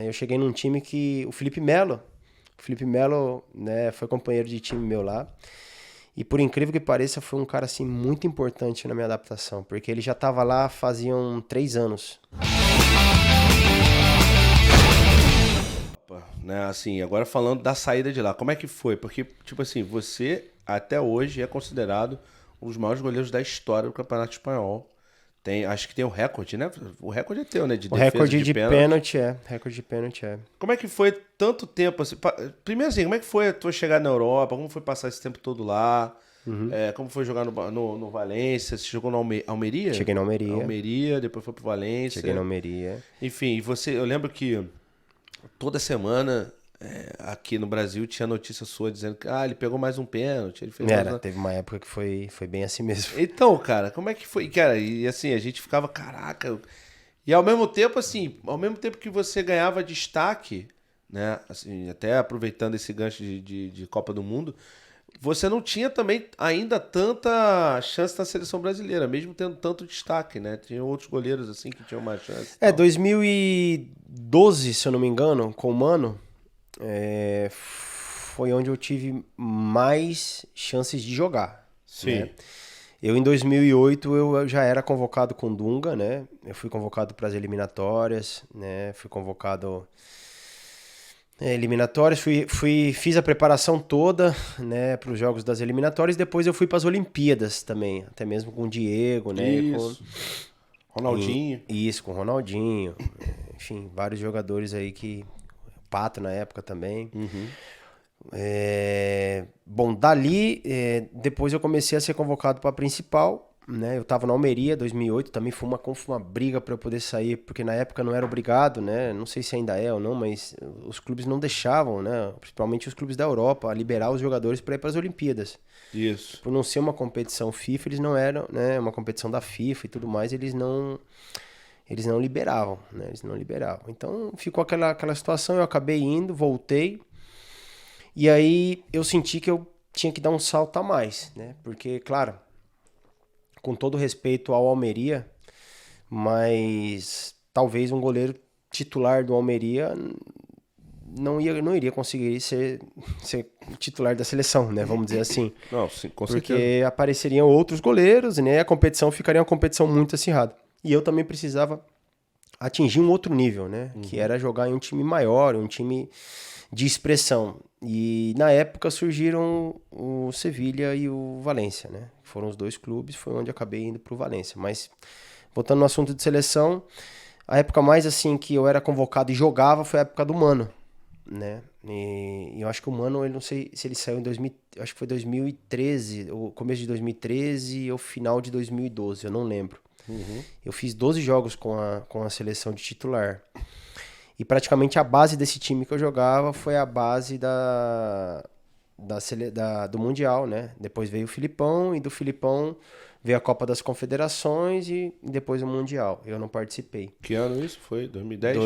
Eu cheguei num time que o Felipe Melo, né, foi companheiro de time meu lá. E por incrível que pareça, foi um cara assim muito importante na minha adaptação, porque ele já estava lá faziam 3 anos. Né, assim, agora falando da saída de lá, como é que foi? Porque, tipo assim, você até hoje é considerado um dos maiores goleiros da história do Campeonato Espanhol. Acho que tem o recorde, né? O recorde é teu, né? De O defesa recorde de de pênalti. pênalti é. Como é que foi tanto tempo assim? Primeiro assim, como é que foi a tua chegada na Europa? Como foi passar esse tempo todo lá? Como foi jogar no Valência? Você jogou no Almeria? Cheguei na Almeria. Almeria, depois foi pro Valência. Cheguei na Almeria. Enfim, eu lembro que toda semana aqui no Brasil tinha notícia sua dizendo que ele pegou mais um pênalti, ele fez mais Teve uma época que foi bem assim mesmo. Então, cara, como é que foi? Cara, e assim, a gente ficava, caraca. E ao mesmo tempo, assim, ao mesmo tempo que você ganhava destaque, né? Assim, até aproveitando esse gancho de Copa do Mundo, você não tinha também ainda tanta chance na seleção brasileira, mesmo tendo tanto destaque, né? Tinha outros goleiros assim que tinham mais chance. 2012, se eu não me engano, com o Mano, foi onde eu tive mais chances de jogar. Sim. Né? Eu, em 2008, eu já era convocado com o Dunga, né? Eu fui convocado para as eliminatórias, né? Fui convocado... eliminatórias, fiz a preparação toda, né, para os jogos das eliminatórias. Depois eu fui para as Olimpíadas também, até mesmo com o Diego, né? Isso. Ronaldinho. Isso, com o Ronaldinho. Enfim, vários jogadores aí que... Pato na época também. Bom, dali, depois eu comecei a ser convocado para a principal, né? Eu estava na Almeria, 2008, também foi uma briga para eu poder sair, porque na época não era obrigado, né? Não sei se ainda é ou não, mas os clubes não deixavam, né? Principalmente os clubes da Europa, a liberar os jogadores para ir para as Olimpíadas. Isso. Por não ser uma competição FIFA, eles não eram, né? Uma competição da FIFA e tudo mais, eles não liberavam, né? Eles não liberavam. Então ficou aquela situação, eu acabei indo, voltei. E aí eu senti que eu tinha que dar um salto a mais, né? Porque, claro, com todo respeito ao Almeria, mas talvez um goleiro titular do Almeria não iria conseguir ser titular da seleção, né? Vamos dizer assim. Não, sim, com Porque certeza. apareceriam outros goleiros, né? E a competição ficaria uma competição muito acirrada. E eu também precisava atingir um outro nível, né? Que era jogar em um time maior, um time de expressão. E na época surgiram o Sevilha e o Valência, né? Foram os dois clubes, foi onde acabei indo pro Valência. Mas voltando no assunto de seleção, a época mais assim que eu era convocado e jogava foi a época do Mano, né? E eu acho que o Mano, eu não sei se ele saiu em acho que foi 2013, o começo de 2013 ou final de 2012, eu não lembro. Eu fiz 12 jogos com a seleção de titular. E praticamente a base desse time que eu jogava foi a base do Mundial, né? Depois veio o Filipão, e do Filipão veio a Copa das Confederações e depois o Mundial. Eu não participei. Que ano isso? Foi 2010?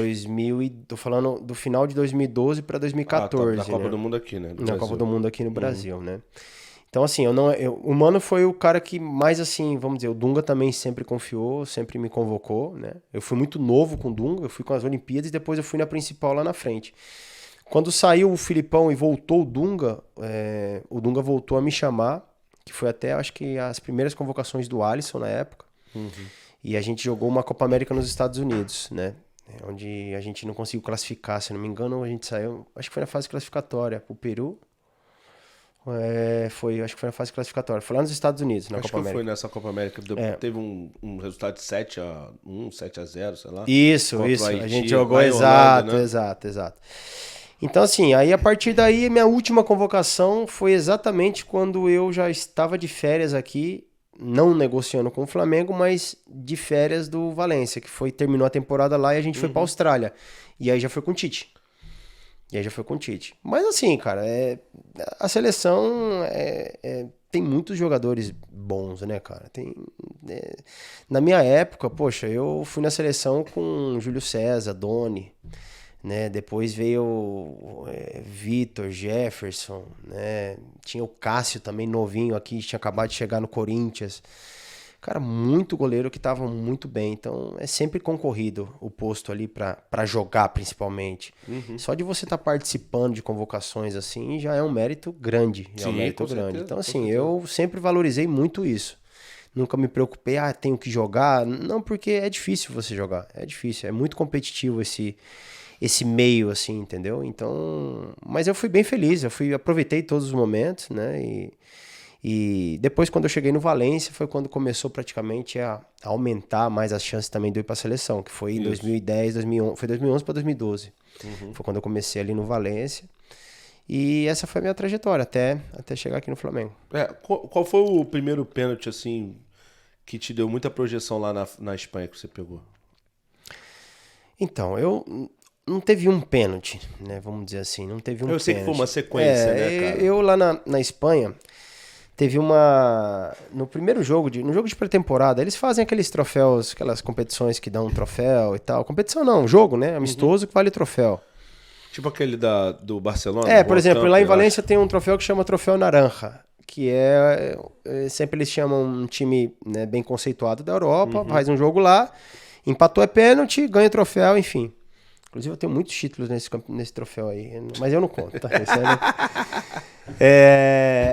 Tô falando do final de 2012 para 2014, da Copa né? do Mundo aqui, né? Na Copa do Mundo aqui no Brasil, né? Então, assim, o Mano foi o cara que mais, assim, vamos dizer, o Dunga também sempre confiou, sempre me convocou, né? Eu fui muito novo com o Dunga, eu fui com as Olimpíadas e depois eu fui na principal lá na frente. Quando saiu o Filipão e voltou o Dunga voltou a me chamar, que foi até, acho que, as primeiras convocações do Alisson na época. E a gente jogou uma Copa América nos Estados Unidos, né? Onde a gente não conseguiu classificar, se não me engano, a gente saiu, acho que foi na fase classificatória pro Peru. Acho que foi na fase classificatória. Foi lá nos Estados Unidos, na Acho Copa que América. foi nessa Copa América. Teve um resultado de 7-1, 7-0, sei lá. Isso. Haiti, A gente jogou, lá em Holanda, né? exato. Então, assim, aí a partir daí, minha última convocação foi exatamente quando eu já estava de férias aqui, não negociando com o Flamengo, mas de férias do Valência, que terminou a temporada lá e a gente foi pra Austrália. E aí já foi com o Tite. Mas assim, cara, a seleção tem muitos jogadores bons, né, cara? Na minha época, poxa, eu fui na seleção com Júlio César, Doni, né? Depois veio Vitor, Jefferson, né? Tinha o Cássio também novinho aqui, tinha acabado de chegar no Corinthians. Cara, muito goleiro que estavam muito bem. Então, é sempre concorrido o posto ali pra jogar, principalmente. Só de você estar participando de convocações assim, já é um mérito grande. Já é um Sim, mérito com grande. certeza, Então, com assim, certeza. eu sempre valorizei muito isso. Nunca me preocupei, tenho que jogar. Não, porque é difícil você jogar. É difícil, é muito competitivo esse meio, assim, entendeu? Então, mas eu fui bem feliz, aproveitei todos os momentos, né? E depois, quando eu cheguei no Valência, foi quando começou praticamente a aumentar mais as chances também de eu ir para a seleção, que foi em Isso. 2010, 2011, foi 2011 para 2012. Foi quando eu comecei ali no Valência. E essa foi a minha trajetória até chegar aqui no Flamengo. Qual foi o primeiro pênalti, assim, que te deu muita projeção lá na Espanha que você pegou? Então, eu não teve um pênalti, né? Vamos dizer assim, não teve um Eu sei que foi uma pênalti. sequência, né, cara? Eu lá na Espanha, teve uma. No primeiro jogo, no jogo de pré-temporada, eles fazem aqueles troféus, aquelas competições que dão um troféu e tal. Competição não, jogo, né? Amistoso que vale troféu. Tipo aquele do Barcelona, Por Juan exemplo, lá Campo, em eu Valência acho. tem um troféu que chama Troféu Naranja, que sempre eles chamam um time, né, bem conceituado da Europa, faz um jogo lá, empatou é pênalti, ganha o troféu, enfim. Inclusive eu tenho muitos títulos nesse troféu aí, mas eu não conto, tá? Esse aí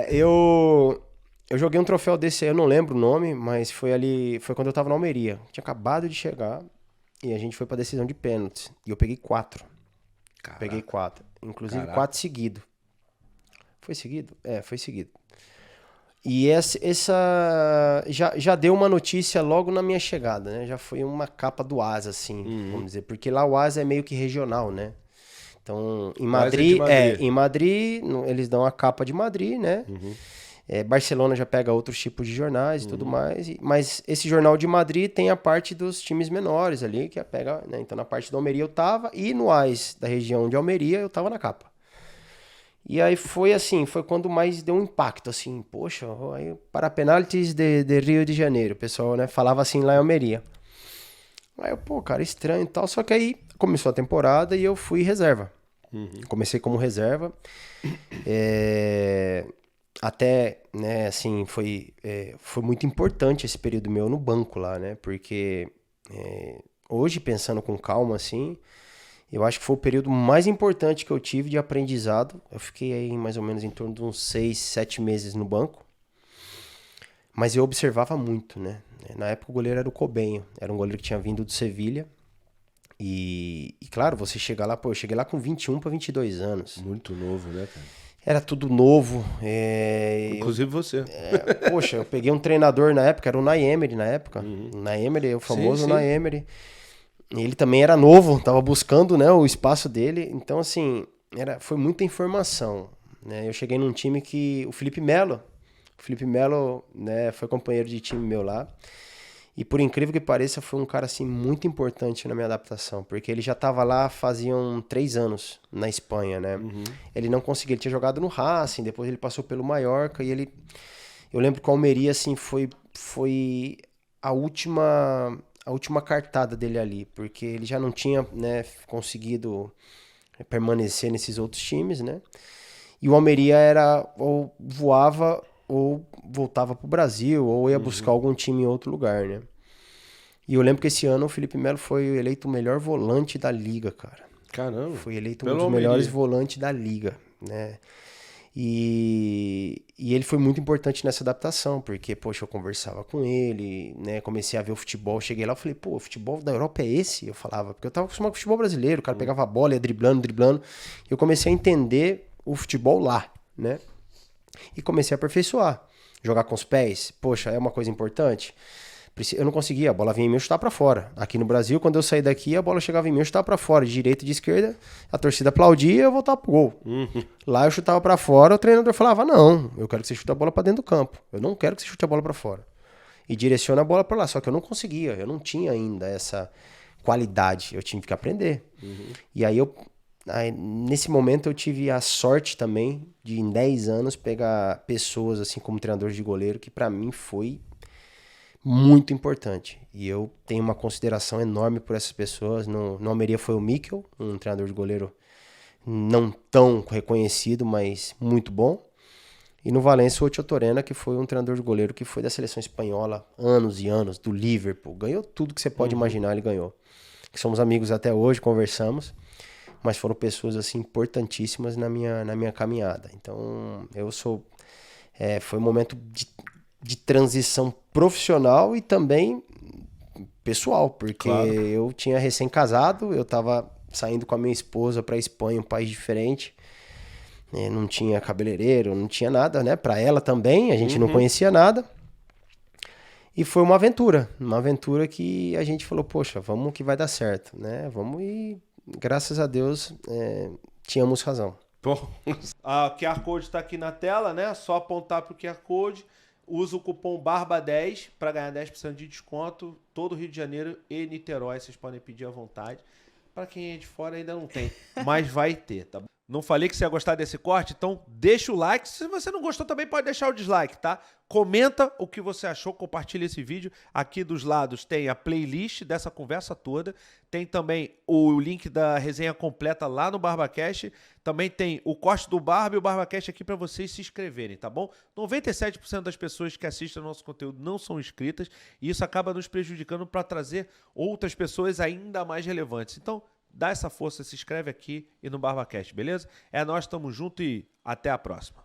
eu joguei um troféu desse aí, eu não lembro o nome, mas foi quando eu tava na Almeria. Tinha acabado de chegar e a gente foi pra decisão de pênaltis. E eu peguei 4. Peguei Caraca, 4. Inclusive caraca. 4 seguido. Foi seguido? Foi seguido. E essa já deu uma notícia logo na minha chegada, né? Já foi uma capa do Asa, assim, vamos dizer. Porque lá o Asa é meio que regional, né? Então, O Asa é de Madrid. Em Madrid, eles dão a capa de Madrid, né? Barcelona já pega outros tipos de jornais e tudo mais. Mas esse jornal de Madrid tem a parte dos times menores ali, que pega, né? Então, na parte da Almeria eu tava, e no AS da região de Almeria eu tava na capa. E aí foi assim, foi quando mais deu um impacto, assim, poxa, aí para penaltis de Rio de Janeiro, o pessoal, né, falava assim lá em Almeria. Aí eu, pô, cara, estranho e tal, só que aí começou a temporada e eu fui reserva. Comecei como reserva, até, né, assim, foi muito importante esse período meu no banco lá, né, porque hoje, pensando com calma, assim, eu acho que foi o período mais importante que eu tive de aprendizado. Eu fiquei aí mais ou menos em torno de uns 6, 7 meses no banco. Mas eu observava muito, né? Na época o goleiro era o Cobenho. Era um goleiro que tinha vindo do Sevilha. E claro, você chega lá, pô, eu cheguei lá com 21 para 22 anos. Muito novo, né, cara? Era tudo novo. Inclusive você. Poxa, eu peguei um treinador na época, era o Unai Emery na época. Unai Emery, o famoso Sim. Unai Emery. Ele também era novo, tava buscando, né, o espaço dele. Então, assim, foi muita informação, né? Eu cheguei num time que o Felipe Melo, né, foi companheiro de time meu lá. E por incrível que pareça, foi um cara assim muito importante na minha adaptação, porque ele já estava lá faziam 3 anos na Espanha, né? Ele não conseguia, ele tinha jogado no Racing, depois ele passou pelo Mallorca e eu lembro que o Almeria assim foi a última cartada dele ali, porque ele já não tinha, né, conseguido permanecer nesses outros times, né? E o Almeria era ou voava ou voltava pro Brasil, ou ia buscar algum time em outro lugar, né? E eu lembro que esse ano o Felipe Melo foi eleito o melhor volante da liga, cara. Caramba. Foi eleito um Pelo dos melhores Almeria. volantes da liga, né? E ele foi muito importante nessa adaptação, porque, poxa, eu conversava com ele, né? Comecei a ver o futebol, cheguei lá e falei, pô, o futebol da Europa é esse? Eu falava, porque eu tava acostumado com o futebol brasileiro, o cara pegava a bola, ia driblando. E eu comecei a entender o futebol lá, né? E comecei a aperfeiçoar. Jogar com os pés, poxa, é uma coisa importante. Eu não conseguia, a bola vinha em mim e eu chutava pra fora. Aqui no Brasil, quando eu saí daqui, a bola chegava em mim e eu chutava pra fora, de direita e de esquerda, a torcida aplaudia e eu voltava pro gol. Lá eu chutava pra fora, o treinador falava, não, eu quero que você chute a bola pra dentro do campo. Eu não quero que você chute a bola pra fora. E direciona a bola pra lá. Só que eu não conseguia, eu não tinha ainda essa qualidade, eu tive que aprender. E aí nesse momento eu tive a sorte também de em 10 anos pegar pessoas assim como treinador de goleiro, que pra mim foi muito importante. E eu tenho uma consideração enorme por essas pessoas. No Almeria foi o Mikel, um treinador de goleiro não tão reconhecido, mas muito bom. E no Valência, o Otio Torena, que foi um treinador de goleiro que foi da seleção espanhola anos e anos, do Liverpool. Ganhou tudo que você pode imaginar, ele ganhou. Somos amigos até hoje, conversamos, mas foram pessoas assim importantíssimas na minha caminhada. Então, foi um momento de transição profissional e também pessoal, porque eu tinha recém-casado, eu estava saindo com a minha esposa para a Espanha, um país diferente. Não tinha cabeleireiro, não tinha nada, né? Para ela também, a gente não conhecia nada. E foi uma aventura que a gente falou, poxa, vamos que vai dar certo, né? Vamos e graças a Deus tínhamos razão. Bom, a QR Code está aqui na tela, né? Só apontar para o QR Code, usa o cupom BARBA10 para ganhar 10% de desconto, todo Rio de Janeiro e Niterói, vocês podem pedir à vontade. Para quem é de fora ainda não tem, mas vai ter, tá bom? Não falei que você ia gostar desse corte? Então deixa o like. Se você não gostou também pode deixar o dislike, tá? Comenta o que você achou, compartilha esse vídeo. Aqui dos lados tem a playlist dessa conversa toda. Tem também o link da resenha completa lá no BarbaCast. Também tem o corte do Barba e o BarbaCast aqui para vocês se inscreverem, tá bom? 97% das pessoas que assistem ao nosso conteúdo não são inscritas e isso acaba nos prejudicando para trazer outras pessoas ainda mais relevantes. Então, dá essa força, se inscreve aqui e no BarbaCast, beleza? É nós, tamo junto e até a próxima.